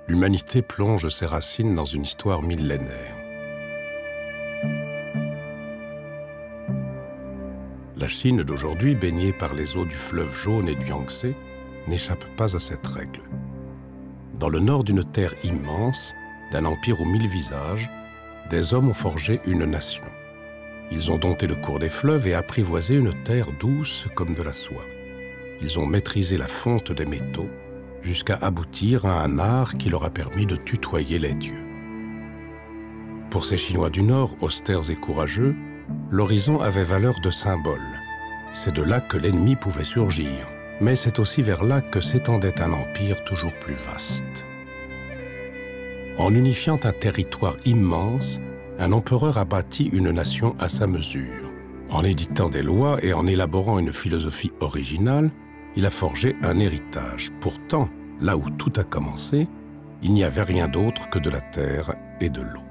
l'humanité plonge ses racines dans une histoire millénaire. La Chine d'aujourd'hui, baignée par les eaux du fleuve Jaune et du Yangtze, n'échappe pas à cette règle. Dans le nord d'une terre immense, d'un empire aux 1000 visages, des hommes ont forgé une nation. Ils ont dompté le cours des fleuves et apprivoisé une terre douce comme de la soie. Ils ont maîtrisé la fonte des métaux jusqu'à aboutir à un art qui leur a permis de tutoyer les dieux. Pour ces Chinois du Nord, austères et courageux, l'horizon avait valeur de symbole. C'est de là que l'ennemi pouvait surgir, mais c'est aussi vers là que s'étendait un empire toujours plus vaste. En unifiant un territoire immense, un empereur a bâti une nation à sa mesure. En édictant des lois et en élaborant une philosophie originale, il a forgé un héritage. Pourtant, là où tout a commencé, il n'y avait rien d'autre que de la terre et de l'eau.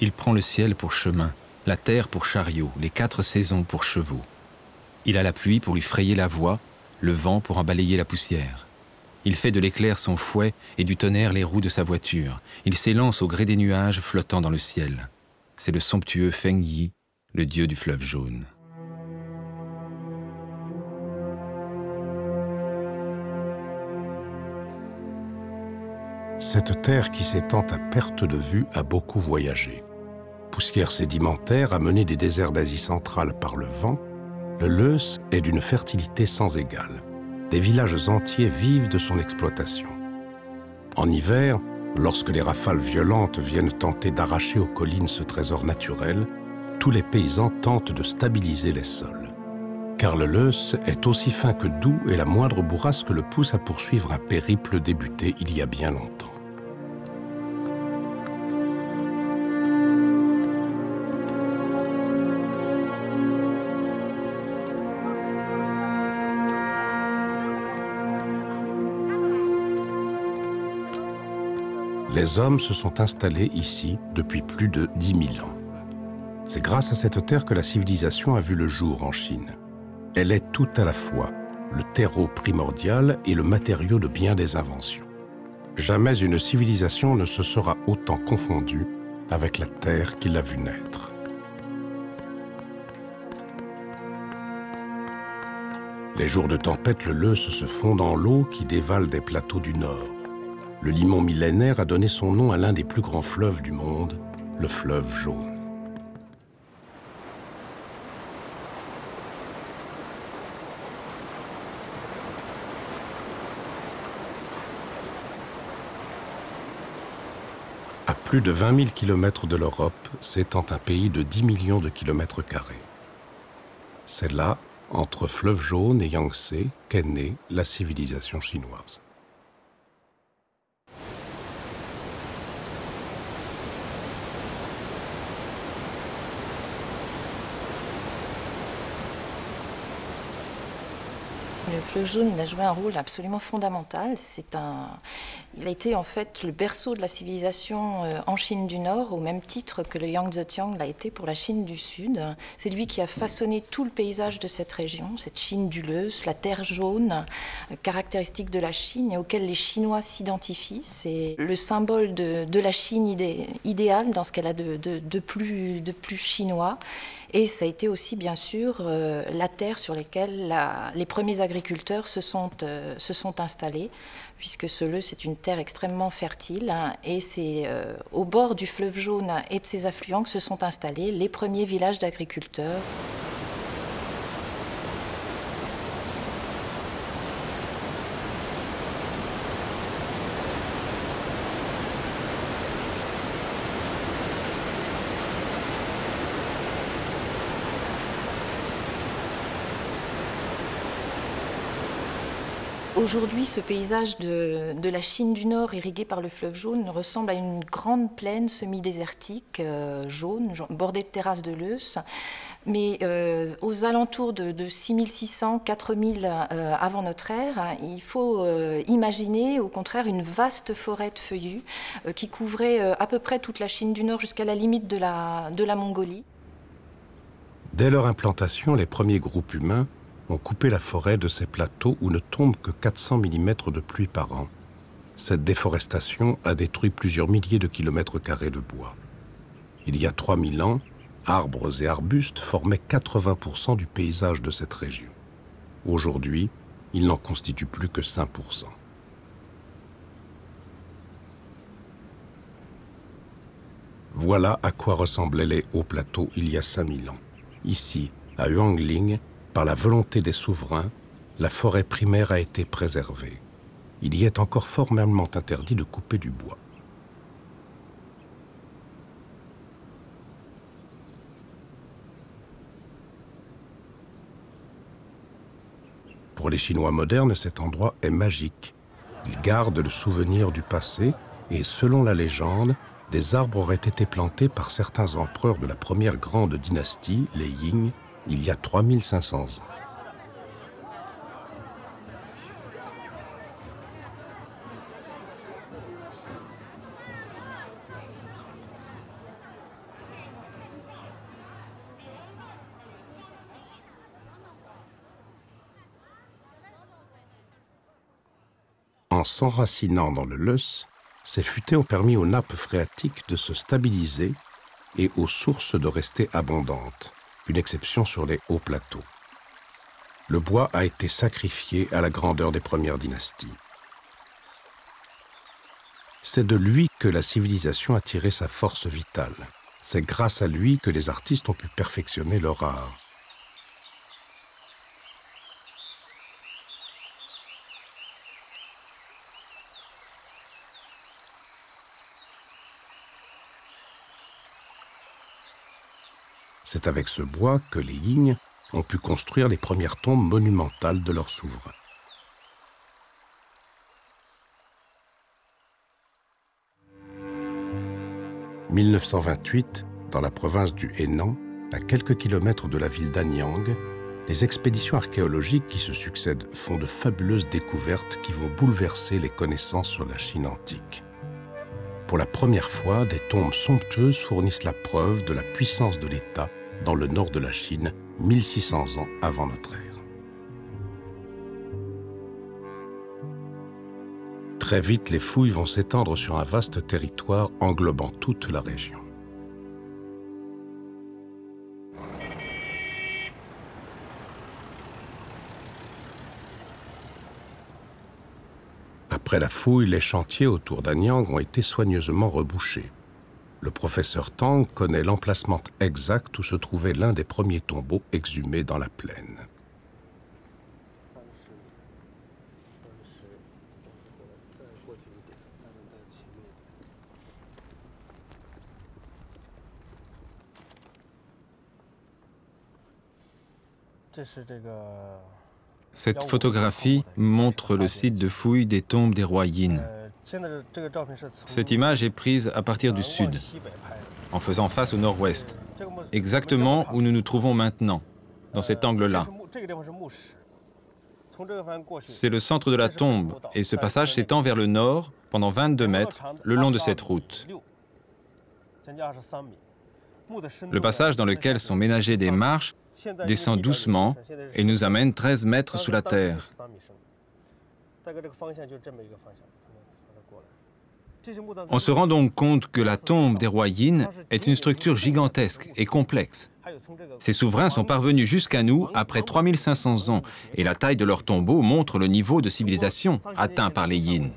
Il prend le ciel pour chemin, la terre pour chariot, les 4 saisons pour chevaux. Il a la pluie pour lui frayer la voie, le vent pour en balayer la poussière. Il fait de l'éclair son fouet et du tonnerre les roues de sa voiture. Il s'élance au gré des nuages flottant dans le ciel. C'est le somptueux Feng Yi, le dieu du fleuve jaune. Cette terre qui s'étend à perte de vue a beaucoup voyagé. Poussière sédimentaire amenée des déserts d'Asie centrale par le vent, le Leuce est d'une fertilité sans égale. Des villages entiers vivent de son exploitation. En hiver, lorsque les rafales violentes viennent tenter d'arracher aux collines ce trésor naturel, tous les paysans tentent de stabiliser les sols. Car le Leuce est aussi fin que doux et la moindre bourrasque le pousse à poursuivre un périple débuté il y a bien longtemps. Les hommes se sont installés ici depuis plus de 10 000 ans. C'est grâce à cette terre que la civilisation a vu le jour en Chine. Elle est tout à la fois le terreau primordial et le matériau de bien des inventions. Jamais une civilisation ne se sera autant confondue avec la terre qui l'a vue naître. Les jours de tempête, le Leuce se fond dans l'eau qui dévale des plateaux du Nord. Le limon millénaire a donné son nom à l'un des plus grands fleuves du monde, le fleuve Jaune. À plus de 20 000 km de l'Europe, s'étend un pays de 10 millions de kilomètres carrés. C'est là, entre fleuve Jaune et Yangtze, qu'est née la civilisation chinoise. Le fleuve Jaune, il a joué un rôle absolument fondamental. Il a été en fait le berceau de la civilisation en Chine du Nord, au même titre que le Yangtze-Kiang l'a été pour la Chine du Sud. C'est lui qui a façonné tout le paysage de cette région, cette Chine du Leuce, la terre jaune, caractéristique de la Chine et auquel les Chinois s'identifient. C'est le symbole de la Chine idéale dans ce qu'elle a de plus chinois. Et ça a été aussi, bien sûr, la terre sur laquelle les premiers agriculteurs se sont installés, puisque ce Leuce est une terre extrêmement fertile. Et c'est au bord du fleuve Jaune et de ses affluents que se sont installés les premiers villages d'agriculteurs. Aujourd'hui, ce paysage de la Chine du Nord, irrigué par le fleuve Jaune, ressemble à une grande plaine semi-désertique, jaune, bordée de terrasses de lœss. Mais aux alentours de 6600, 4000 avant notre ère, il faut imaginer au contraire une vaste forêt de feuillus qui couvrait à peu près toute la Chine du Nord jusqu'à la limite de la Mongolie. Dès leur implantation, les premiers groupes humains ont coupé la forêt de ces plateaux où ne tombe que 400 mm de pluie par an. Cette déforestation a détruit plusieurs milliers de kilomètres carrés de bois. Il y a 3000 ans, arbres et arbustes formaient 80% du paysage de cette région. Aujourd'hui, ils n'en constituent plus que 5%. Voilà à quoi ressemblaient les hauts plateaux il y a 5000 ans. Ici, à Huangling, par la volonté des souverains, la forêt primaire a été préservée. Il y est encore formellement interdit de couper du bois. Pour les Chinois modernes, cet endroit est magique. Ils gardent le souvenir du passé et, selon la légende, des arbres auraient été plantés par certains empereurs de la première grande dynastie, les Ying, il y a 3500 ans. En s'enracinant dans le lœss, ces futaies ont permis aux nappes phréatiques de se stabiliser et aux sources de rester abondantes, une exception sur les hauts plateaux. Le bois a été sacrifié à la grandeur des premières dynasties. C'est de lui que la civilisation a tiré sa force vitale. C'est grâce à lui que les artistes ont pu perfectionner leur art. C'est avec ce bois que les Ying ont pu construire les premières tombes monumentales de leurs souverains. « 1928, dans la province du Henan, à quelques kilomètres de la ville d'Anyang, les expéditions archéologiques qui se succèdent font de fabuleuses découvertes qui vont bouleverser les connaissances sur la Chine antique. Pour la première fois, des tombes somptueuses fournissent la preuve de la puissance de l'État dans le nord de la Chine, 1600 ans avant notre ère. Très vite, les fouilles vont s'étendre sur un vaste territoire englobant toute la région. Après la fouille, les chantiers autour d'Anyang ont été soigneusement rebouchés. Le professeur Tang connaît l'emplacement exact où se trouvait l'un des premiers tombeaux exhumés dans la plaine. Cette photographie montre le site de fouille des tombes des rois Yin. Cette image est prise à partir du sud, en faisant face au nord-ouest, exactement où nous nous trouvons maintenant, dans cet angle-là. C'est le centre de la tombe, et ce passage s'étend vers le nord, pendant 22 mètres, le long de cette route. Le passage dans lequel sont ménagées des marches descend doucement et nous amène 13 mètres sous la terre. On se rend donc compte que la tombe des rois Yin est une structure gigantesque et complexe. Ces souverains sont parvenus jusqu'à nous après 3500 ans et la taille de leur tombeau montre le niveau de civilisation atteint par les Yin.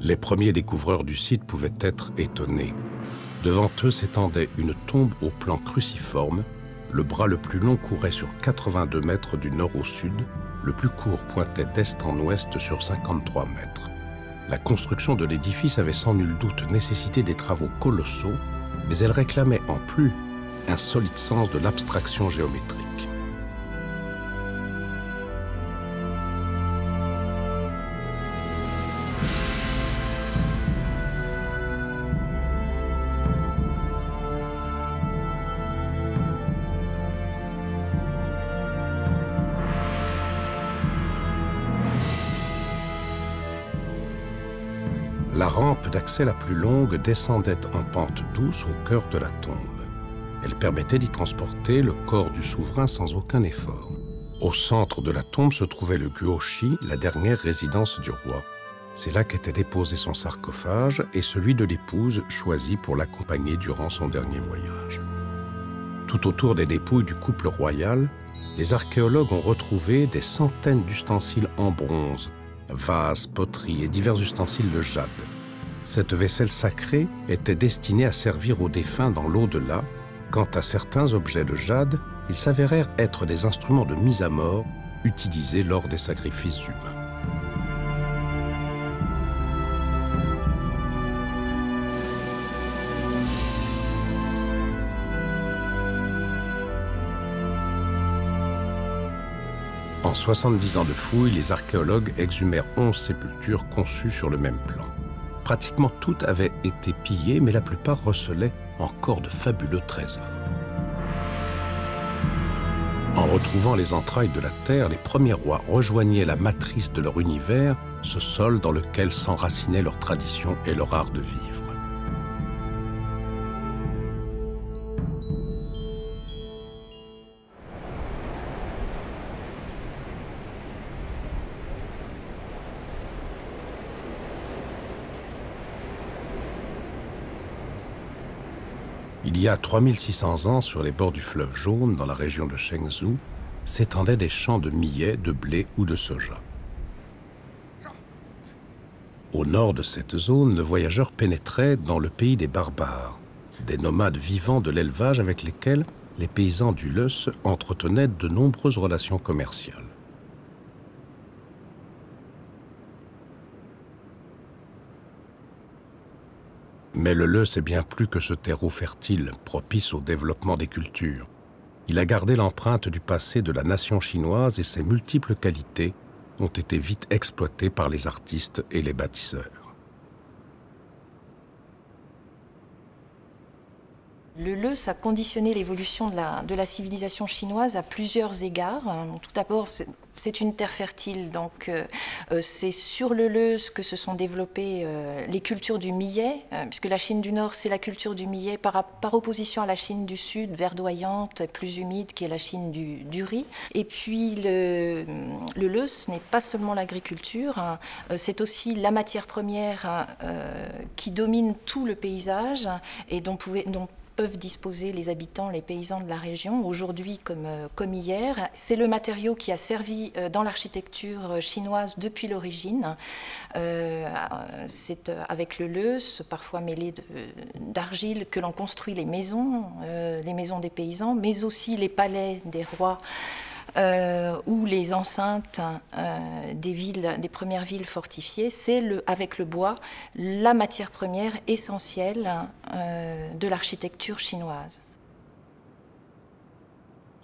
Les premiers découvreurs du site pouvaient être étonnés. Devant eux s'étendait une tombe au plan cruciforme, le bras le plus long courait sur 82 mètres du nord au sud, le plus court pointait d'est en ouest sur 53 mètres. La construction de l'édifice avait sans nul doute nécessité des travaux colossaux, mais elle réclamait en plus un solide sens de l'abstraction géométrique. La rampe d'accès la plus longue descendait en pente douce au cœur de la tombe. Elle permettait d'y transporter le corps du souverain sans aucun effort. Au centre de la tombe se trouvait le Guoshi, la dernière résidence du roi. C'est là qu'était déposé son sarcophage et celui de l'épouse choisie pour l'accompagner durant son dernier voyage. Tout autour des dépouilles du couple royal, les archéologues ont retrouvé des centaines d'ustensiles en bronze, vases, poteries et divers ustensiles de jade. Cette vaisselle sacrée était destinée à servir aux défunts dans l'au-delà. Quant à certains objets de jade, ils s'avérèrent être des instruments de mise à mort utilisés lors des sacrifices humains. En 70 ans de fouilles, les archéologues exhumèrent 11 sépultures conçues sur le même plan. Pratiquement toutes avaient été pillées, mais la plupart recelaient encore de fabuleux trésors. En retrouvant les entrailles de la terre, les premiers rois rejoignaient la matrice de leur univers, ce sol dans lequel s'enracinaient leurs traditions et leur art de vivre. Il y a 3600 ans, sur les bords du fleuve Jaune, dans la région de Shenzhou, s'étendaient des champs de millet, de blé ou de soja. Au nord de cette zone, le voyageur pénétrait dans le pays des barbares, des nomades vivant de l'élevage avec lesquels les paysans du Leuce entretenaient de nombreuses relations commerciales. Mais le Leuce est bien plus que ce terreau fertile, propice au développement des cultures. Il a gardé l'empreinte du passé de la nation chinoise et ses multiples qualités ont été vite exploitées par les artistes et les bâtisseurs. Le Leuce a conditionné l'évolution de la civilisation chinoise à plusieurs égards. Tout d'abord, c'est une terre fertile, donc c'est sur le Leuce que se sont développées les cultures du millet, puisque la Chine du Nord, c'est la culture du millet par opposition à la Chine du Sud, verdoyante, plus humide, qui est la Chine du riz. Et puis le Leuce n'est pas seulement l'agriculture, c'est aussi la matière première qui domine tout le paysage et dont peuvent disposer les habitants, les paysans de la région, aujourd'hui comme hier. C'est le matériau qui a servi dans l'architecture chinoise depuis l'origine. C'est avec le Leuce, parfois mêlé d'argile, que l'on construit les maisons des paysans, mais aussi les palais des rois, ou les enceintes des premières villes fortifiées. C'est avec le bois la matière première essentielle de l'architecture chinoise.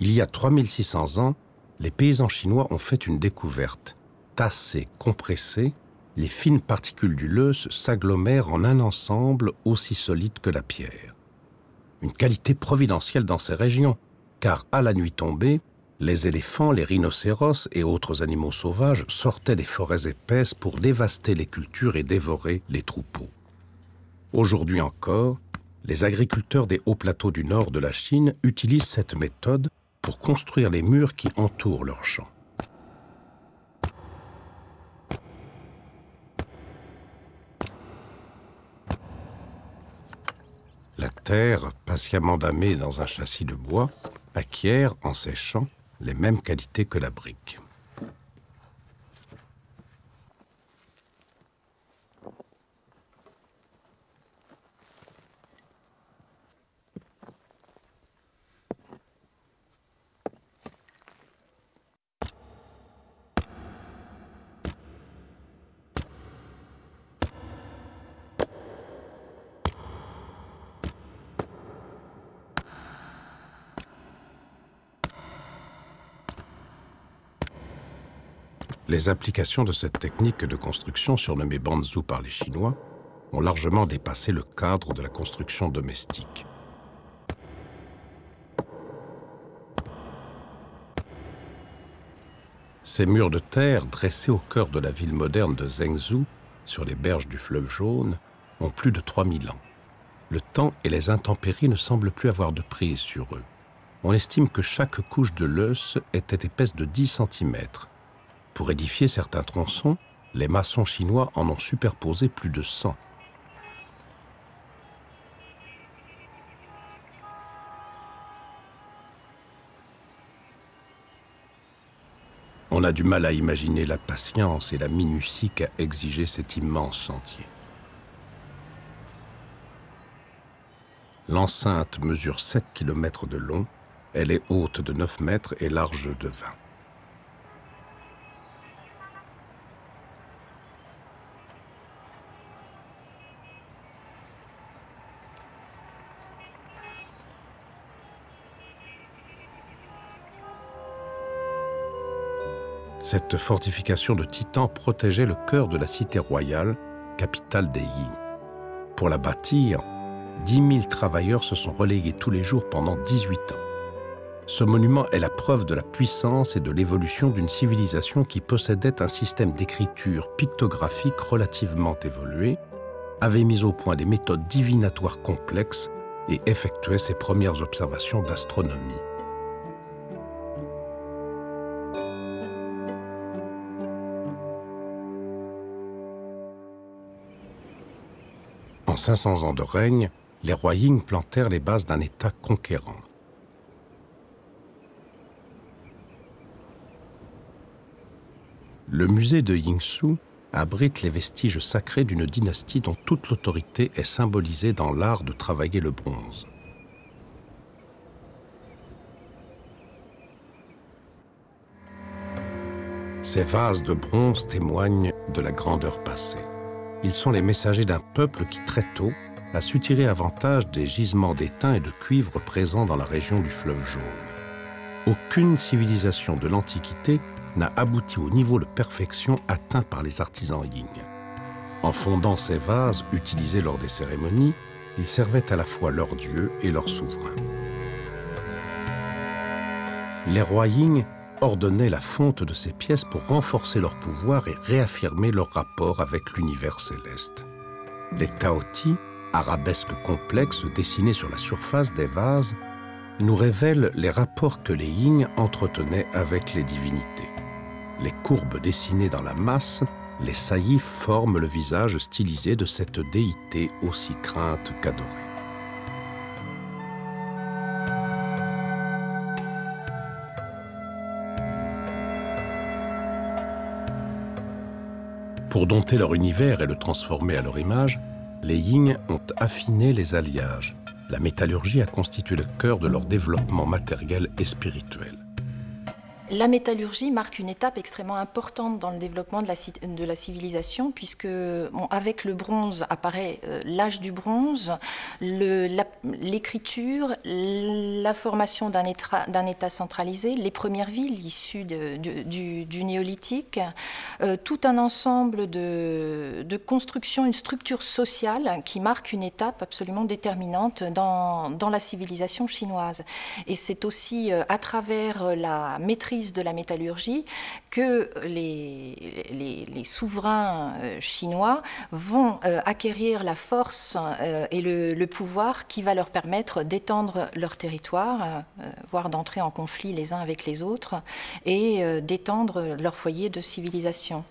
Il y a 3600 ans, les paysans chinois ont fait une découverte. Tassées, compressées, les fines particules du Leuce s'agglomèrent en un ensemble aussi solide que la pierre. Une qualité providentielle dans ces régions, car à la nuit tombée, les éléphants, les rhinocéros et autres animaux sauvages sortaient des forêts épaisses pour dévaster les cultures et dévorer les troupeaux. Aujourd'hui encore, les agriculteurs des hauts plateaux du nord de la Chine utilisent cette méthode pour construire les murs qui entourent leurs champs. La terre, patiemment damée dans un châssis de bois, acquiert, en séchant, les mêmes qualités que la brique. Les applications de cette technique de construction, surnommée Banzhou par les Chinois, ont largement dépassé le cadre de la construction domestique. Ces murs de terre, dressés au cœur de la ville moderne de Zhengzhou, sur les berges du fleuve Jaune, ont plus de 3000 ans. Le temps et les intempéries ne semblent plus avoir de prise sur eux. On estime que chaque couche de l'os était épaisse de 10 cm. Pour édifier certains tronçons, les maçons chinois en ont superposé plus de 100. On a du mal à imaginer la patience et la minutie qu'a exigé cet immense chantier. L'enceinte mesure 7 km de long, elle est haute de 9 mètres et large de 20. Cette fortification de Titan protégeait le cœur de la cité royale, capitale des Ying. Pour la bâtir, 10 000 travailleurs se sont relayés tous les jours pendant 18 ans. Ce monument est la preuve de la puissance et de l'évolution d'une civilisation qui possédait un système d'écriture pictographique relativement évolué, avait mis au point des méthodes divinatoires complexes et effectuait ses premières observations d'astronomie. En 500 ans de règne, les rois Ying plantèrent les bases d'un État conquérant. Le musée de Yingsu abrite les vestiges sacrés d'une dynastie dont toute l'autorité est symbolisée dans l'art de travailler le bronze. Ces vases de bronze témoignent de la grandeur passée. Ils sont les messagers d'un peuple qui, très tôt, a su tirer avantage des gisements d'étain et de cuivre présents dans la région du fleuve Jaune. Aucune civilisation de l'Antiquité n'a abouti au niveau de perfection atteint par les artisans Ying. En fondant ces vases utilisés lors des cérémonies, ils servaient à la fois leur dieu et leur souverain. Les rois Ying ordonnaient la fonte de ces pièces pour renforcer leur pouvoir et réaffirmer leur rapport avec l'univers céleste. Les taoti, arabesques complexes dessinés sur la surface des vases, nous révèlent les rapports que les Ying entretenaient avec les divinités. Les courbes dessinées dans la masse, les saillies forment le visage stylisé de cette déité aussi crainte qu'adorée. Pour dompter leur univers et le transformer à leur image, les Ying ont affiné les alliages. La métallurgie a constitué le cœur de leur développement matériel et spirituel. La métallurgie marque une étape extrêmement importante dans le développement de la civilisation, puisque avec le bronze apparaît l'âge du bronze, l'écriture, la formation d'un État centralisé, les premières villes issues du néolithique, tout un ensemble de constructions, une structure sociale qui marque une étape absolument déterminante dans la civilisation chinoise. Et c'est aussi à travers la maîtrise de la métallurgie que les souverains chinois vont acquérir la force et le pouvoir qui va leur permettre d'étendre leur territoire, voire d'entrer en conflit les uns avec les autres et d'étendre leur foyer de civilisation.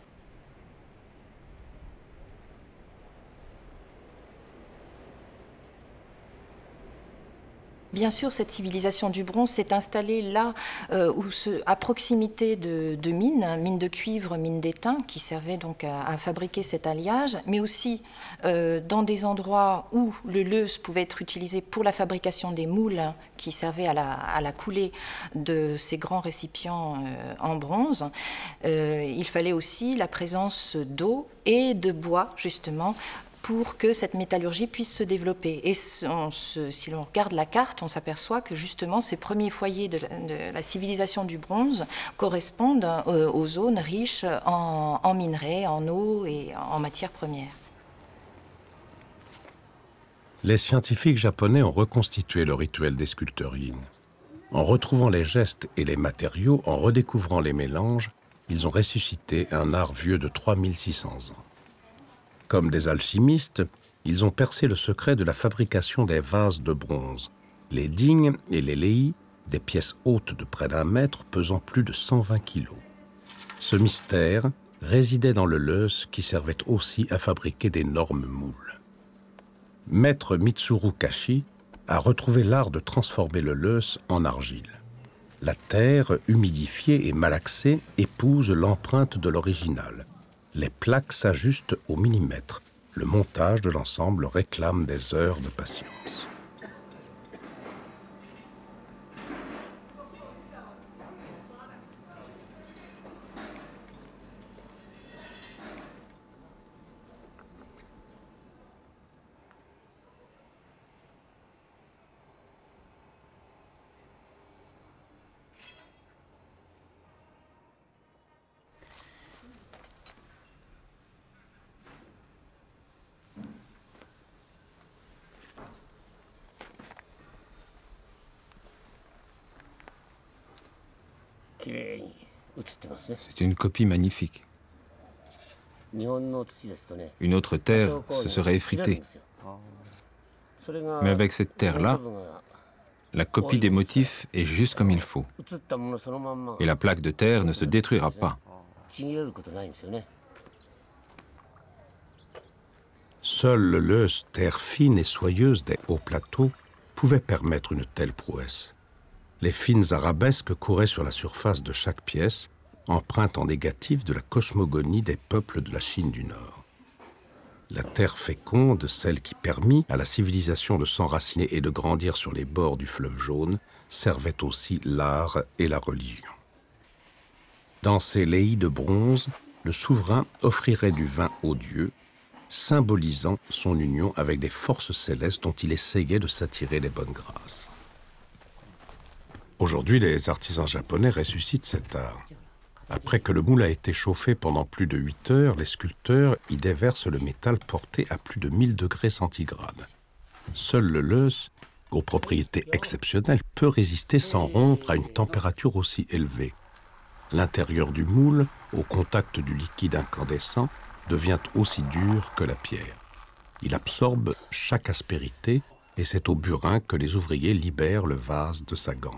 Bien sûr, cette civilisation du bronze s'est installée là, à proximité de mines de cuivre, mines d'étain, qui servaient donc à fabriquer cet alliage, mais aussi dans des endroits où le leuze pouvait être utilisé pour la fabrication des moules qui servaient à la coulée de ces grands récipients en bronze. Il fallait aussi la présence d'eau et de bois, justement, pour que cette métallurgie puisse se développer. Et si l'on regarde la carte, on s'aperçoit que justement ces premiers foyers de la civilisation du bronze correspondent aux zones riches en minerais, en eau et en matières premières. Les scientifiques japonais ont reconstitué le rituel des sculpteurs yin. En retrouvant les gestes et les matériaux, en redécouvrant les mélanges, ils ont ressuscité un art vieux de 3600 ans. Comme des alchimistes, ils ont percé le secret de la fabrication des vases de bronze, les dignes et les lei, des pièces hautes de près d'1 mètre pesant plus de 120 kilos. Ce mystère résidait dans le lœss qui servait aussi à fabriquer d'énormes moules. Maître Mitsuru Kashi a retrouvé l'art de transformer le lœss en argile. La terre, humidifiée et malaxée, épouse l'empreinte de l'original. Les plaques s'ajustent au millimètre. Le montage de l'ensemble réclame des heures de patience. C'est une copie magnifique. Une autre terre se serait effritée. Mais avec cette terre-là, la copie des motifs est juste comme il faut. Et la plaque de terre ne se détruira pas. Seul le lœss, terre fine et soyeuse des hauts plateaux, pouvait permettre une telle prouesse. Les fines arabesques couraient sur la surface de chaque pièce, empreinte en négatif de la cosmogonie des peuples de la Chine du Nord. La terre féconde, celle qui permit à la civilisation de s'enraciner et de grandir sur les bords du fleuve jaune, servait aussi l'art et la religion. Dans ces lei de bronze, le souverain offrirait du vin aux dieux, symbolisant son union avec des forces célestes dont il essayait de s'attirer les bonnes grâces. Aujourd'hui, les artisans japonais ressuscitent cet art. Après que le moule a été chauffé pendant plus de 8 heures, les sculpteurs y déversent le métal porté à plus de 1000 degrés centigrades. Seul le lœss, aux propriétés exceptionnelles, peut résister sans rompre à une température aussi élevée. L'intérieur du moule, au contact du liquide incandescent, devient aussi dur que la pierre. Il absorbe chaque aspérité et c'est au burin que les ouvriers libèrent le vase de sa gangue.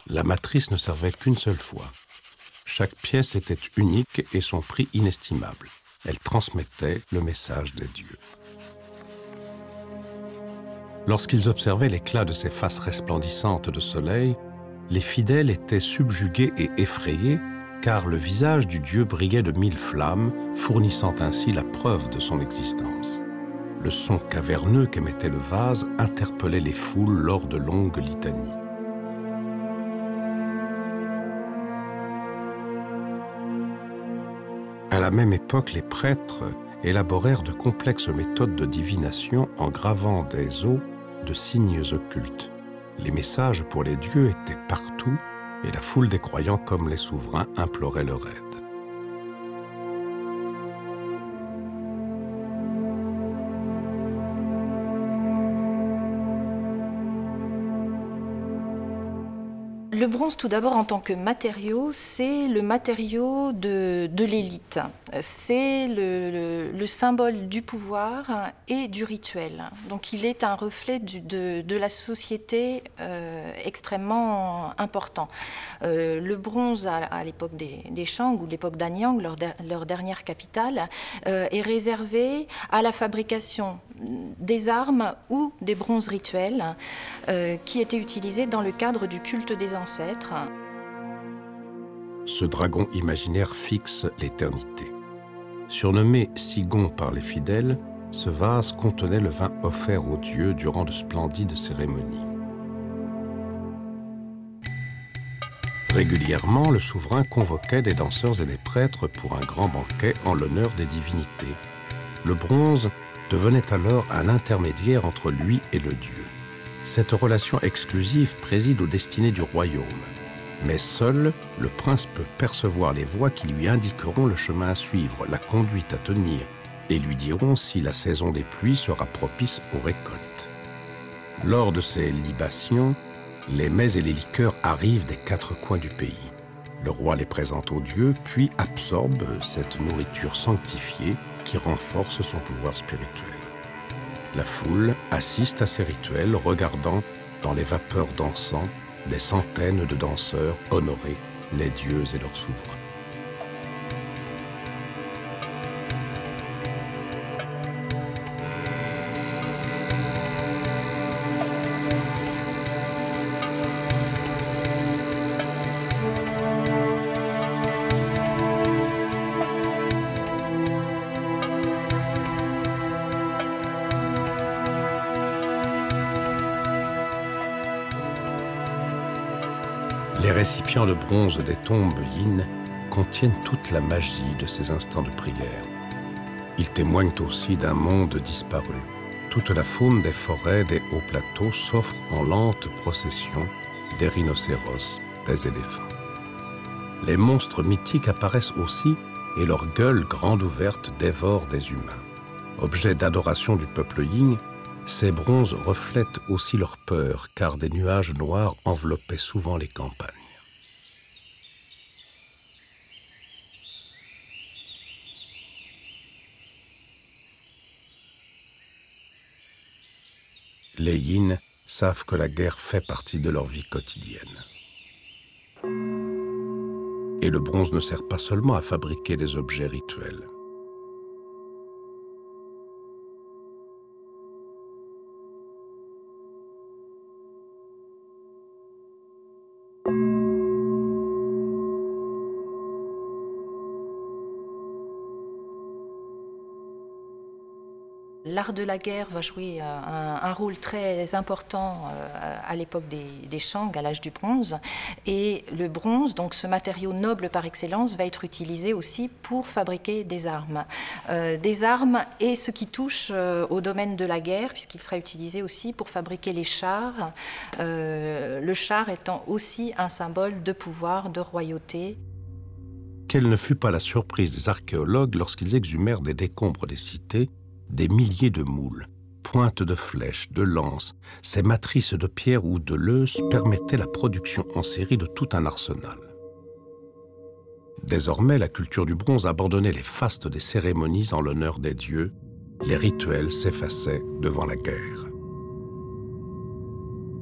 La matrice ne servait qu'une seule fois. Chaque pièce était unique et son prix inestimable. Elle transmettait le message des dieux. Lorsqu'ils observaient l'éclat de ces faces resplendissantes de soleil, les fidèles étaient subjugués et effrayés, car le visage du dieu brillait de 1000 flammes, fournissant ainsi la preuve de son existence. Le son caverneux qu'émettait le vase interpellait les foules lors de longues litanies. À la même époque, les prêtres élaborèrent de complexes méthodes de divination en gravant des os de signes occultes. Les messages pour les dieux étaient partout et la foule des croyants comme les souverains implorait leur aide. Le bronze, tout d'abord, en tant que matériau, c'est le matériau de l'élite. C'est le symbole du pouvoir et du rituel. Donc il est un reflet de la société extrêmement important. Le bronze, à l'époque des Shang ou l'époque d'Anyang, leur dernière capitale, est réservé à la fabrication des armes ou des bronzes rituels qui étaient utilisés dans le cadre du culte des ancêtres. Ce dragon imaginaire fixe l'éternité. Surnommé Sigon par les fidèles, ce vase contenait le vin offert aux dieux durant de splendides cérémonies. Régulièrement, le souverain convoquait des danseurs et des prêtres pour un grand banquet en l'honneur des divinités. Le bronze devenait alors un intermédiaire entre lui et le dieu. Cette relation exclusive préside aux destinées du royaume. Mais seul le prince peut percevoir les voix qui lui indiqueront le chemin à suivre, la conduite à tenir, et lui diront si la saison des pluies sera propice aux récoltes. Lors de ces libations, les mets et les liqueurs arrivent des 4 coins du pays. Le roi les présente aux dieux, puis absorbe cette nourriture sanctifiée qui renforce son pouvoir spirituel. La foule assiste à ces rituels, regardant dans les vapeurs d'encens des centaines de danseurs honorer les dieux et leurs souverains. Les récipients de bronze des tombes Yin contiennent toute la magie de ces instants de prière. Ils témoignent aussi d'un monde disparu. Toute la faune des forêts des hauts plateaux s'offre en lente procession des rhinocéros, des éléphants. Les monstres mythiques apparaissent aussi et leurs gueules grandes ouvertes dévorent des humains. Objet d'adoration du peuple Yin, ces bronzes reflètent aussi leur peur, car des nuages noirs enveloppaient souvent les campagnes. Les Yin savent que la guerre fait partie de leur vie quotidienne. Et le bronze ne sert pas seulement à fabriquer des objets rituels. L'art de la guerre va jouer un rôle très important à l'époque des Shang, à l'âge du bronze. Et le bronze, donc ce matériau noble par excellence, va être utilisé aussi pour fabriquer des armes. Et ce qui touche au domaine de la guerre, puisqu'il sera utilisé aussi pour fabriquer les chars. Le char étant aussi un symbole de pouvoir, de royauté. Quelle ne fut pas la surprise des archéologues lorsqu'ils exhumèrent des décombres des cités des milliers de moules, pointes de flèches, de lances, ces matrices de pierre ou de l'euse permettaient la production en série de tout un arsenal. Désormais, la culture du bronze abandonnait les fastes des cérémonies en l'honneur des dieux, les rituels s'effaçaient devant la guerre.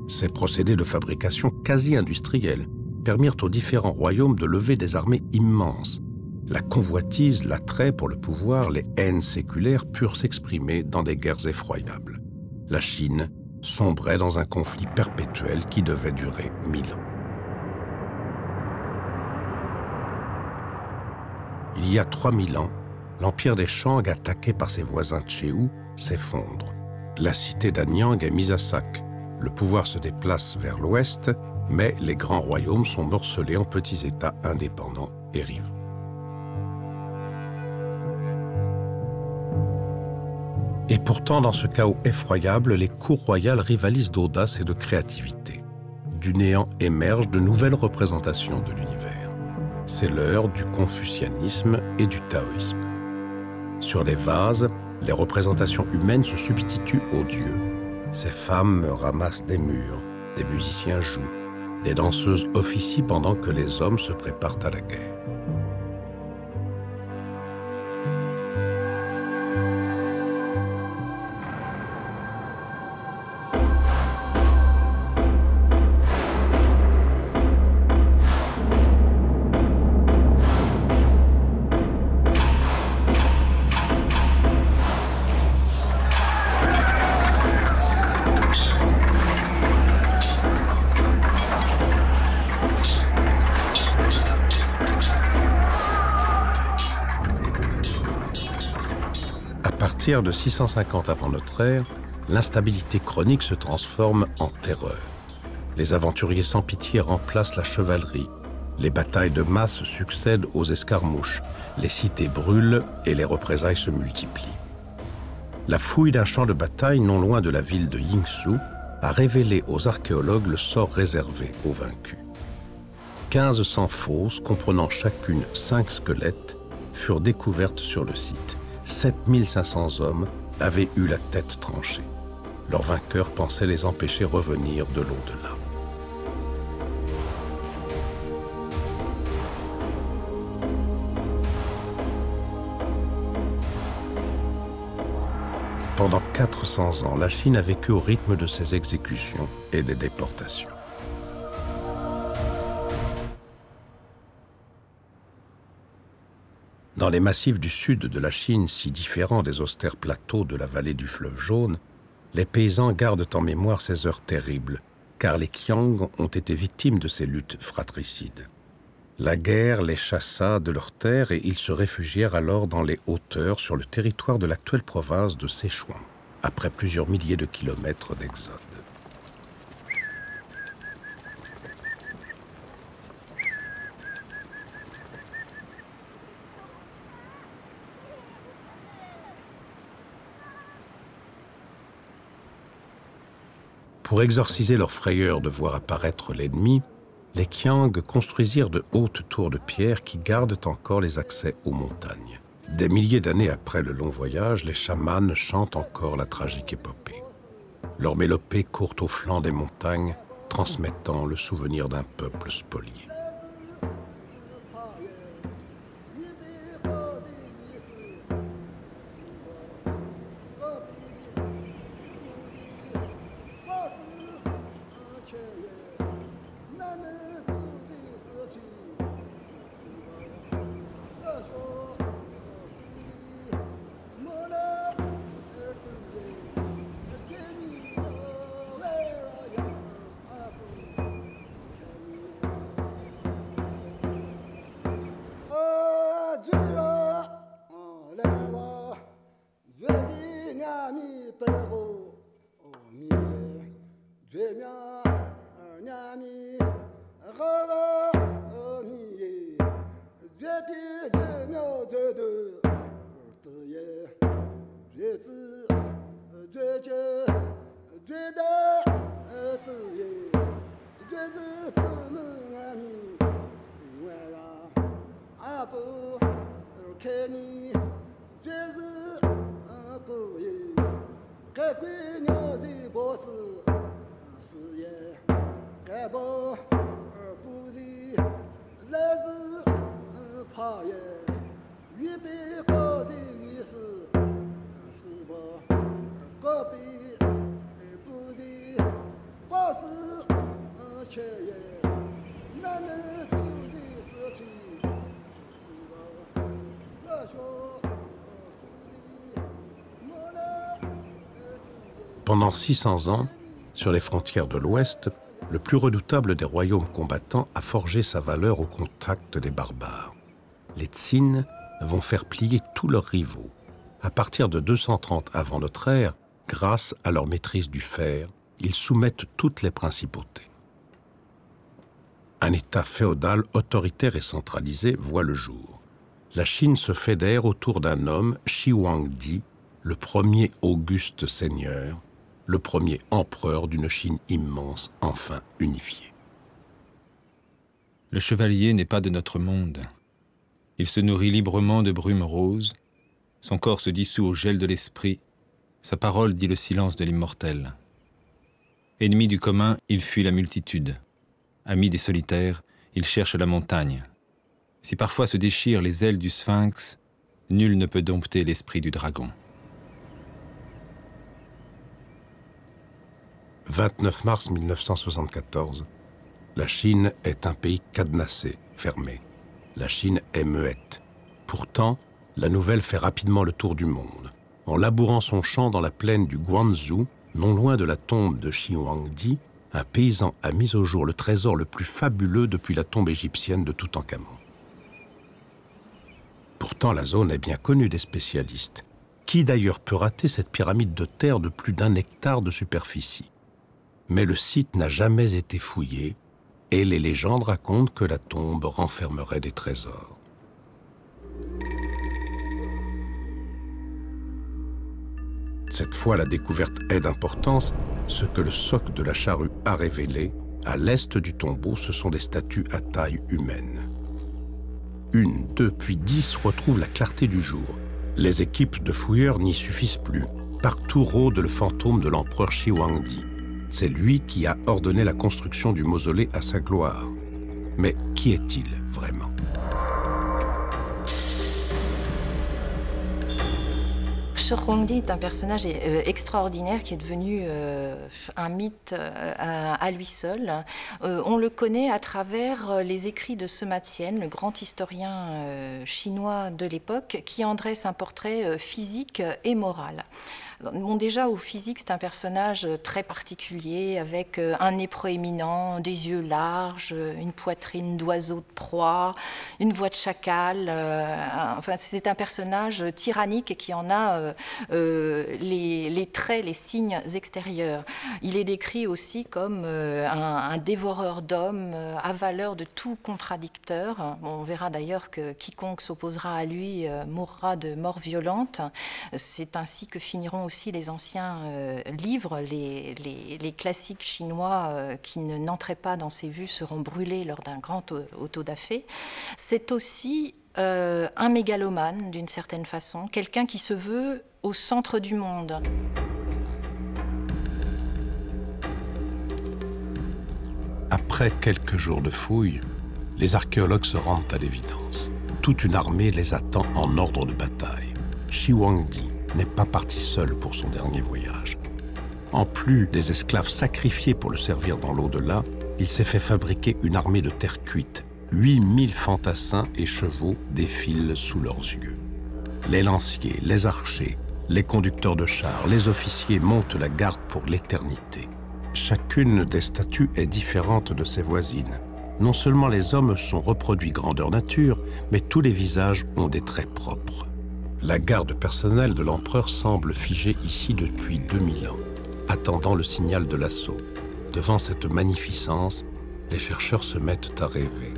Ces procédés de fabrication quasi industriels permirent aux différents royaumes de lever des armées immenses. La convoitise, l'attrait pour le pouvoir, les haines séculaires purent s'exprimer dans des guerres effroyables. La Chine sombrait dans un conflit perpétuel qui devait durer 1000 ans. Il y a 3000 ans, l'empire des Shang, attaqué par ses voisins Tchéou, s'effondre. La cité d'Anyang est mise à sac. Le pouvoir se déplace vers l'ouest, mais les grands royaumes sont morcelés en petits États indépendants et rivaux. Et pourtant, dans ce chaos effroyable, les cours royales rivalisent d'audace et de créativité. Du néant émergent de nouvelles représentations de l'univers. C'est l'heure du confucianisme et du taoïsme. Sur les vases, les représentations humaines se substituent aux dieux. Ces femmes ramassent des mûres, des musiciens jouent. Des danseuses officient pendant que les hommes se préparent à la guerre. À partir de 650 avant notre ère, l'instabilité chronique se transforme en terreur. Les aventuriers sans pitié remplacent la chevalerie. Les batailles de masse succèdent aux escarmouches. Les cités brûlent et les représailles se multiplient. La fouille d'un champ de bataille non loin de la ville de Yingzhou a révélé aux archéologues le sort réservé aux vaincus. 1500 fosses, comprenant chacune 5 squelettes, furent découvertes sur le site. 7500 hommes avaient eu la tête tranchée. Leurs vainqueurs pensaient les empêcher revenir de l'au-delà. Pendant 400 ans, la Chine a vécu au rythme de ces exécutions et des déportations. Dans les massifs du sud de la Chine, si différents des austères plateaux de la vallée du fleuve Jaune, les paysans gardent en mémoire ces heures terribles, car les Qiang ont été victimes de ces luttes fratricides. La guerre les chassa de leurs terres et ils se réfugièrent alors dans les hauteurs sur le territoire de l'actuelle province de Sichuan, après plusieurs milliers de kilomètres d'exode. Pour exorciser leur frayeur de voir apparaître l'ennemi, les Qiang construisirent de hautes tours de pierre qui gardent encore les accès aux montagnes. Des milliers d'années après le long voyage, les chamans chantent encore la tragique épopée. Leur mélopée court au flanc des montagnes, transmettant le souvenir d'un peuple spolié. Pendant 600 ans, sur les frontières de l'Ouest, le plus redoutable des royaumes combattants a forgé sa valeur au contact des barbares. Les Tsin vont faire plier tous leurs rivaux. À partir de 230 avant notre ère, grâce à leur maîtrise du fer, ils soumettent toutes les principautés. Un État féodal autoritaire et centralisé voit le jour. La Chine se fédère autour d'un homme, Shi Huangdi, le premier auguste seigneur, le premier empereur d'une Chine immense, enfin unifiée. Le chevalier n'est pas de notre monde. Il se nourrit librement de brumes roses, son corps se dissout au gel de l'esprit, sa parole dit le silence de l'immortel. Ennemi du commun, il fuit la multitude. Ami des solitaires, il cherche la montagne. Si parfois se déchirent les ailes du sphinx, nul ne peut dompter l'esprit du dragon. 29 mars 1974. La Chine est un pays cadenassé, fermé. La Chine est muette. Pourtant, la nouvelle fait rapidement le tour du monde. En labourant son champ dans la plaine du Guangzhou, non loin de la tombe de Shi Huangdi, un paysan a mis au jour le trésor le plus fabuleux depuis la tombe égyptienne de Toutankhamon. Pourtant, la zone est bien connue des spécialistes. Qui d'ailleurs peut rater cette pyramide de terre de plus d'1 hectare de superficie? Mais le site n'a jamais été fouillé et les légendes racontent que la tombe renfermerait des trésors. Cette fois, la découverte est d'importance. Ce que le soc de la charrue a révélé, à l'est du tombeau, ce sont des statues à taille humaine. 1, 2, puis 10 retrouvent la clarté du jour. Les équipes de fouilleurs n'y suffisent plus. Partout rôde le fantôme de l'empereur Shi Huangdi. C'est lui qui a ordonné la construction du mausolée à sa gloire. Mais qui est-il vraiment ? Shi Huangdi est un personnage extraordinaire qui est devenu un mythe à lui seul. On le connaît à travers les écrits de Sima Qian, le grand historien chinois de l'époque, qui en dresse un portrait physique et moral. Bon, déjà, au physique, c'est un personnage très particulier, avec un nez proéminent, des yeux larges, une poitrine d'oiseau de proie, une voix de chacal. Enfin, c'est un personnage tyrannique et qui en a les traits, les signes extérieurs. Il est décrit aussi comme un dévoreur d'hommes, avaleur de tout contradicteur. Bon, on verra d'ailleurs que quiconque s'opposera à lui mourra de mort violente. C'est ainsi que finiront aussi les anciens livres, les classiques chinois qui n'entraient pas dans ses vues seront brûlés lors d'un grand autodafé. C'est aussi un mégalomane d'une certaine façon, quelqu'un qui se veut au centre du monde. Après quelques jours de fouilles, les archéologues se rendent à l'évidence. Toute une armée les attend en ordre de bataille. Shi Huangdi n'est pas parti seul pour son dernier voyage. En plus des esclaves sacrifiés pour le servir dans l'au-delà, il s'est fait fabriquer une armée de terre cuite. 8000 fantassins et chevaux défilent sous leurs yeux. Les lanciers, les archers, les conducteurs de chars, les officiers montent la garde pour l'éternité. Chacune des statues est différente de ses voisines. Non seulement les hommes sont reproduits grandeur nature, mais tous les visages ont des traits propres. La garde personnelle de l'empereur semble figée ici depuis 2000 ans, attendant le signal de l'assaut. Devant cette magnificence, les chercheurs se mettent à rêver.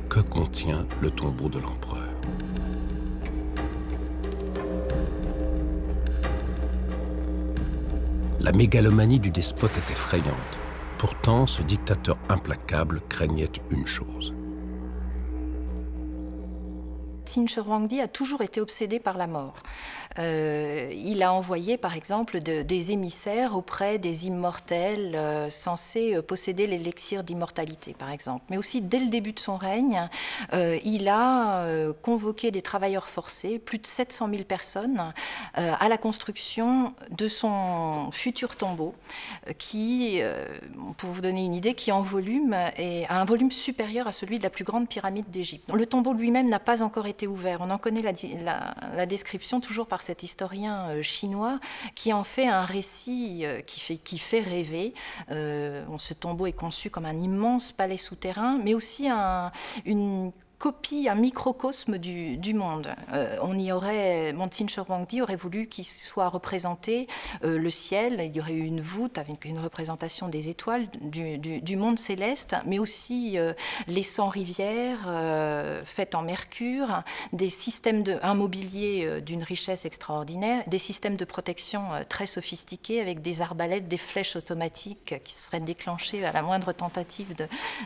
Que contient le tombeau de l'empereur ? La mégalomanie du despote est effrayante. Pourtant, ce dictateur implacable craignait une chose. Qin Shi Huangdi a toujours été obsédé par la mort. Il a envoyé, par exemple, des émissaires auprès des immortels censés posséder l'élixir d'immortalité, par exemple. Mais aussi, dès le début de son règne, il a convoqué des travailleurs forcés, plus de 700 000 personnes, à la construction de son futur tombeau, qui, pour vous donner une idée, qui en volume a un volume supérieur à celui de la plus grande pyramide d'Égypte. Le tombeau lui-même n'a pas encore été ouvert. On en connaît la description toujours par cet historien chinois qui en fait un récit qui fait rêver. Ce tombeau est conçu comme un immense palais souterrain, mais aussi une copie, un microcosme du monde. Qin Shi Huangdi aurait voulu qu'il soit représenté le ciel, il y aurait eu une voûte avec une représentation des étoiles, du monde céleste, mais aussi les 100 rivières faites en mercure, des systèmes un mobilier d'une richesse extraordinaire, des systèmes de protection très sophistiqués avec des arbalètes, des flèches automatiques qui seraient déclenchées à la moindre tentative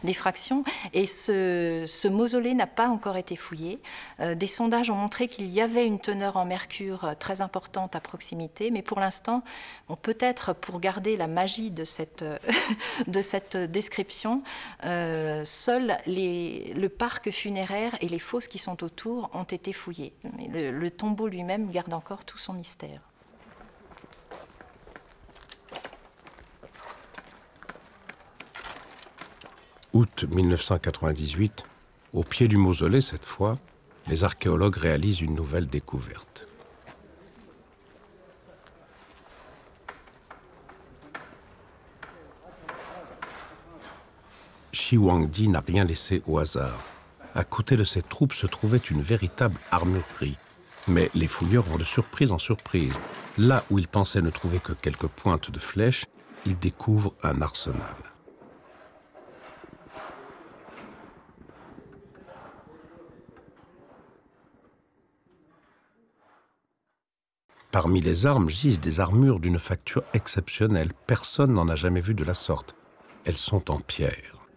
d'effraction. Et ce mausolée n'a n'a pas encore été fouillé. Des sondages ont montré qu'il y avait une teneur en mercure très importante à proximité, mais pour l'instant, peut-être pour garder la magie de cette, de cette description, seul le parc funéraire et les fosses qui sont autour ont été fouillés. Mais le tombeau lui-même garde encore tout son mystère. Août 1998, au pied du mausolée cette fois, les archéologues réalisent une nouvelle découverte. Shi Huangdi n'a rien laissé au hasard. À côté de ses troupes se trouvait une véritable armurerie. Mais les fouilleurs vont de surprise en surprise. Là où ils pensaient ne trouver que quelques pointes de flèches, ils découvrent un arsenal. Parmi les armes gisent des armures d'une facture exceptionnelle. Personne n'en a jamais vu de la sorte. Elles sont en pierre.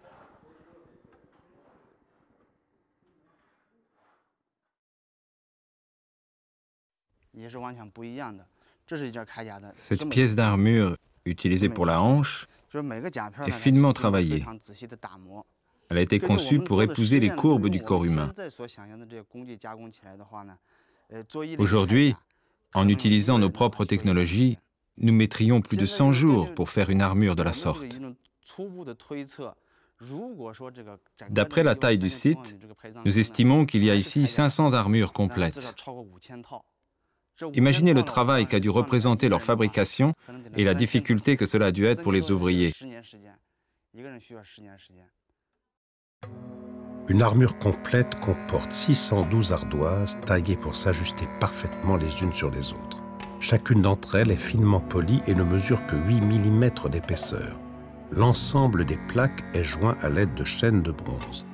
Cette pièce d'armure utilisée pour la hanche est finement travaillée. Elle a été conçue pour épouser les courbes du corps humain. Aujourd'hui, en utilisant nos propres technologies, nous mettrions plus de 100 jours pour faire une armure de la sorte. D'après la taille du site, nous estimons qu'il y a ici 500 armures complètes. Imaginez le travail qu'a dû représenter leur fabrication et la difficulté que cela a dû être pour les ouvriers. Une armure complète comporte 612 ardoises taillées pour s'ajuster parfaitement les unes sur les autres. Chacune d'entre elles est finement polie et ne mesure que 8 mm d'épaisseur. L'ensemble des plaques est joint à l'aide de chaînes de bronze.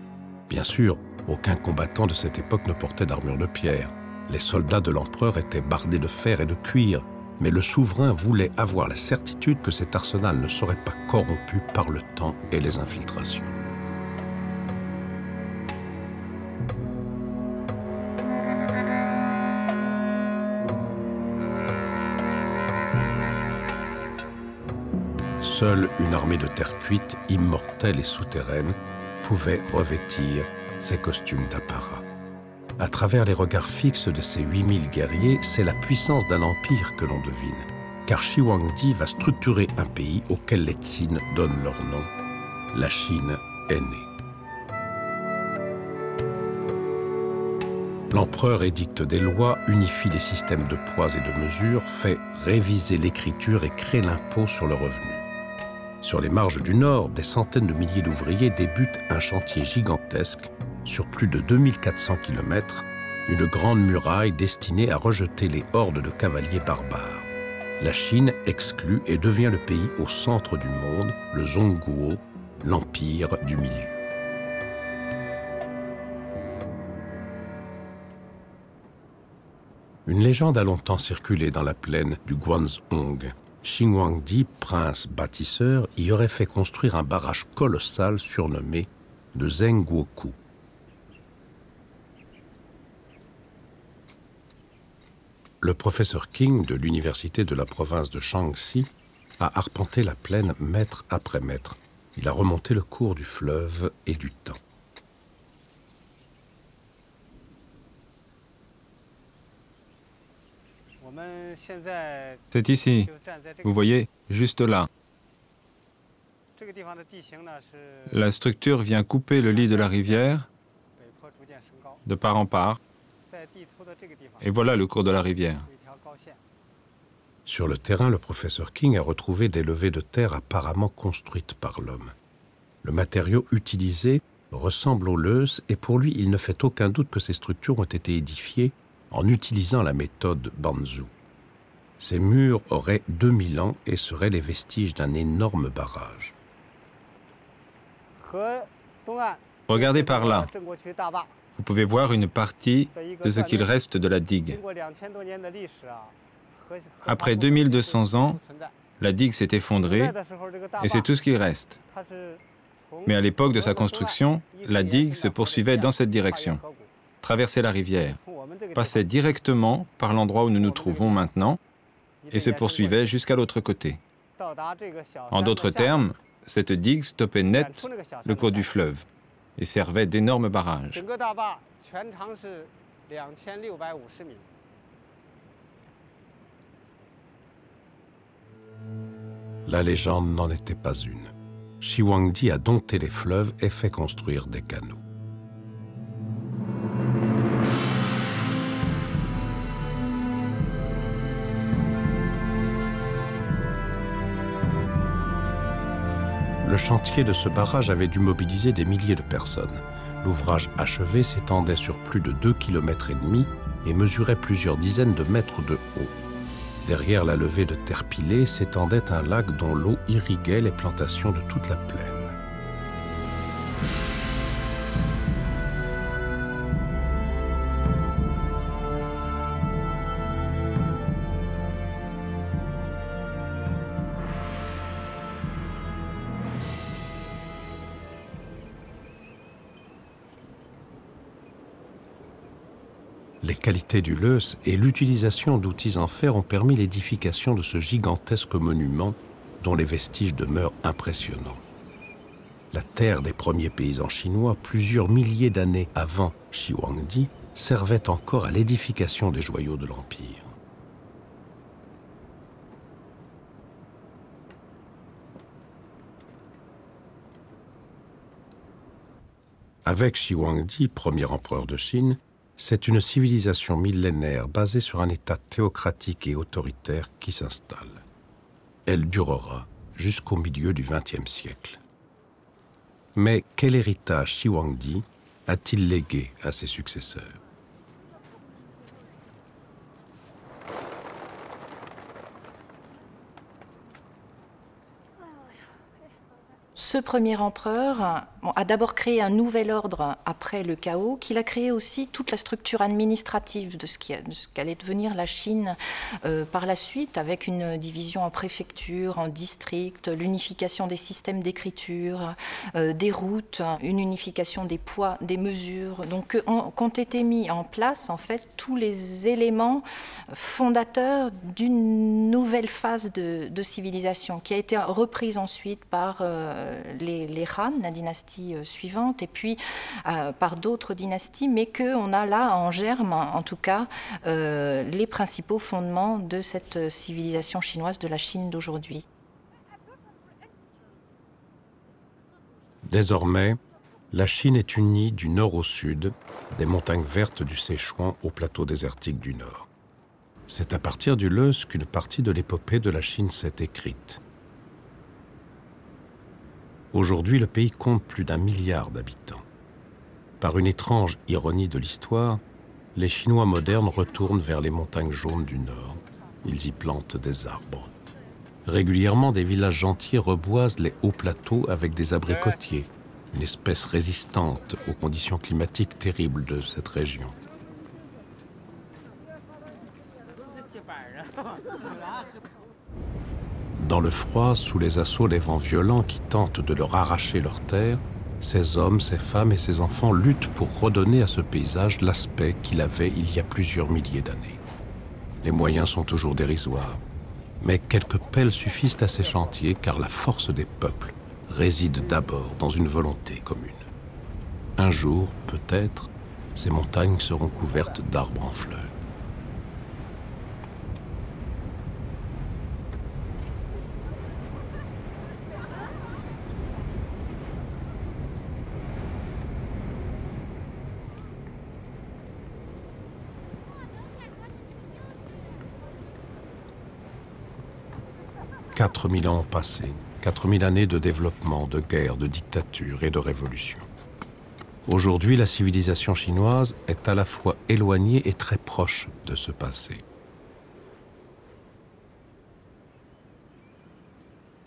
Bien sûr, aucun combattant de cette époque ne portait d'armure de pierre. Les soldats de l'empereur étaient bardés de fer et de cuir, mais le souverain voulait avoir la certitude que cet arsenal ne serait pas corrompu par le temps et les infiltrations. Seule une armée de terre cuite, immortelle et souterraine, pouvait revêtir ces costumes d'apparat. À travers les regards fixes de ces 8000 guerriers, c'est la puissance d'un empire que l'on devine. Car Shi Huangdi va structurer un pays auquel les Qin donnent leur nom. La Chine est née. L'empereur édicte des lois, unifie les systèmes de poids et de mesures, fait réviser l'écriture et crée l'impôt sur le revenu. Sur les marges du Nord, des centaines de milliers d'ouvriers débutent un chantier gigantesque sur plus de 2400 km, une grande muraille destinée à rejeter les hordes de cavaliers barbares. La Chine exclut et devient le pays au centre du monde, le Zhongguo, l'empire du milieu. Une légende a longtemps circulé dans la plaine du Guanzhong. Shi Huangdi, prince bâtisseur, y aurait fait construire un barrage colossal surnommé de Zhengguokou. Le professeur King de l'université de la province de Shaanxi a arpenté la plaine mètre après mètre. Il a remonté le cours du fleuve et du temps. C'est ici, vous voyez, juste là. La structure vient couper le lit de la rivière de part en part. Et voilà le cours de la rivière. Sur le terrain, le professeur King a retrouvé des levées de terre apparemment construites par l'homme. Le matériau utilisé ressemble au lœss et pour lui, il ne fait aucun doute que ces structures ont été édifiées en utilisant la méthode Banzhou. Ces murs auraient 2000 ans et seraient les vestiges d'un énorme barrage. Regardez par là. Vous pouvez voir une partie de ce qu'il reste de la digue. Après 2200 ans, la digue s'est effondrée et c'est tout ce qu'il reste. Mais à l'époque de sa construction, la digue se poursuivait dans cette direction, traversait la rivière, passait directement par l'endroit où nous nous trouvons maintenant et se poursuivait jusqu'à l'autre côté. En d'autres termes, cette digue stoppait net le cours du fleuve et servait d'énorme barrage. La légende n'en était pas une. Shi Huangdi a dompté les fleuves et fait construire des canaux. Le chantier de ce barrage avait dû mobiliser des milliers de personnes. L'ouvrage achevé s'étendait sur plus de 2,5 km et mesurait plusieurs dizaines de mètres de haut. Derrière la levée de terre pilée s'étendait un lac dont l'eau irriguait les plantations de toute la plaine. Les qualités du lœss et l'utilisation d'outils en fer ont permis l'édification de ce gigantesque monument dont les vestiges demeurent impressionnants. La terre des premiers paysans chinois, plusieurs milliers d'années avant Shi Huangdi, servait encore à l'édification des joyaux de l'Empire. Avec Shi Huangdi, premier empereur de Chine, c'est une civilisation millénaire basée sur un État théocratique et autoritaire qui s'installe. Elle durera jusqu'au milieu du XXe siècle. Mais quel héritage Shi Huangdi a-t-il légué à ses successeurs? Ce premier empereur a d'abord créé un nouvel ordre après le chaos, qu'il a créé aussi toute la structure administrative de ce qu'allait devenir la Chine par la suite, avec une division en préfecture, en district, l'unification des systèmes d'écriture, des routes, une unification des poids, des mesures. Donc, qu'ont été mis en place, en fait, tous les éléments fondateurs d'une nouvelle phase de civilisation, qui a été reprise ensuite par les Han, la dynastie suivante, et puis par d'autres dynasties, mais qu'on a là en germe, en tout cas, les principaux fondements de cette civilisation chinoise de la Chine d'aujourd'hui. Désormais, la Chine est unie du nord au sud, des montagnes vertes du Sichuan au plateau désertique du nord. C'est à partir du lœss qu'une partie de l'épopée de la Chine s'est écrite. Aujourd'hui, le pays compte plus d'1 milliard d'habitants. Par une étrange ironie de l'histoire, les Chinois modernes retournent vers les montagnes jaunes du nord. Ils y plantent des arbres. Régulièrement, des villages entiers reboisent les hauts plateaux avec des abricotiers, une espèce résistante aux conditions climatiques terribles de cette région. Dans le froid, sous les assauts des vents violents qui tentent de leur arracher leurs terres, ces hommes, ces femmes et ces enfants luttent pour redonner à ce paysage l'aspect qu'il avait il y a plusieurs milliers d'années. Les moyens sont toujours dérisoires, mais quelques pelles suffisent à ces chantiers car la force des peuples réside d'abord dans une volonté commune. Un jour, peut-être, ces montagnes seront couvertes d'arbres en fleurs. « 4000 ans ont passé, 4000 années de développement, de guerre, de dictature et de révolution. Aujourd'hui, la civilisation chinoise est à la fois éloignée et très proche de ce passé.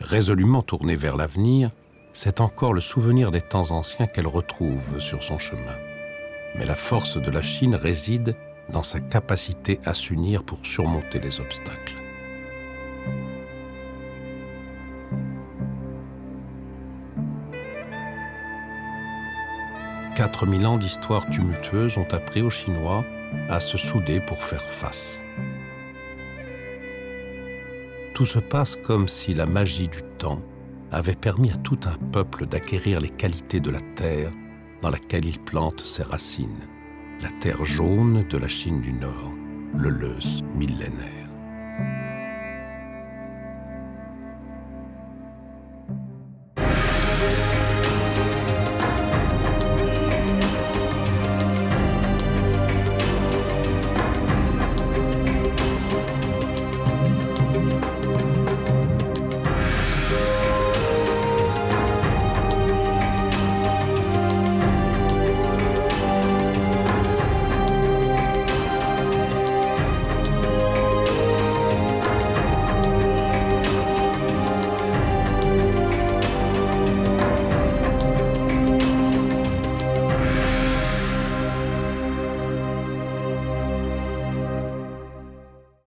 Résolument tournée vers l'avenir, c'est encore le souvenir des temps anciens qu'elle retrouve sur son chemin. Mais la force de la Chine réside dans sa capacité à s'unir pour surmonter les obstacles. 4000 ans d'histoire tumultueuse ont appris aux Chinois à se souder pour faire face. Tout se passe comme si la magie du temps avait permis à tout un peuple d'acquérir les qualités de la terre dans laquelle il plante ses racines, la terre jaune de la Chine du Nord, le Leuce millénaire.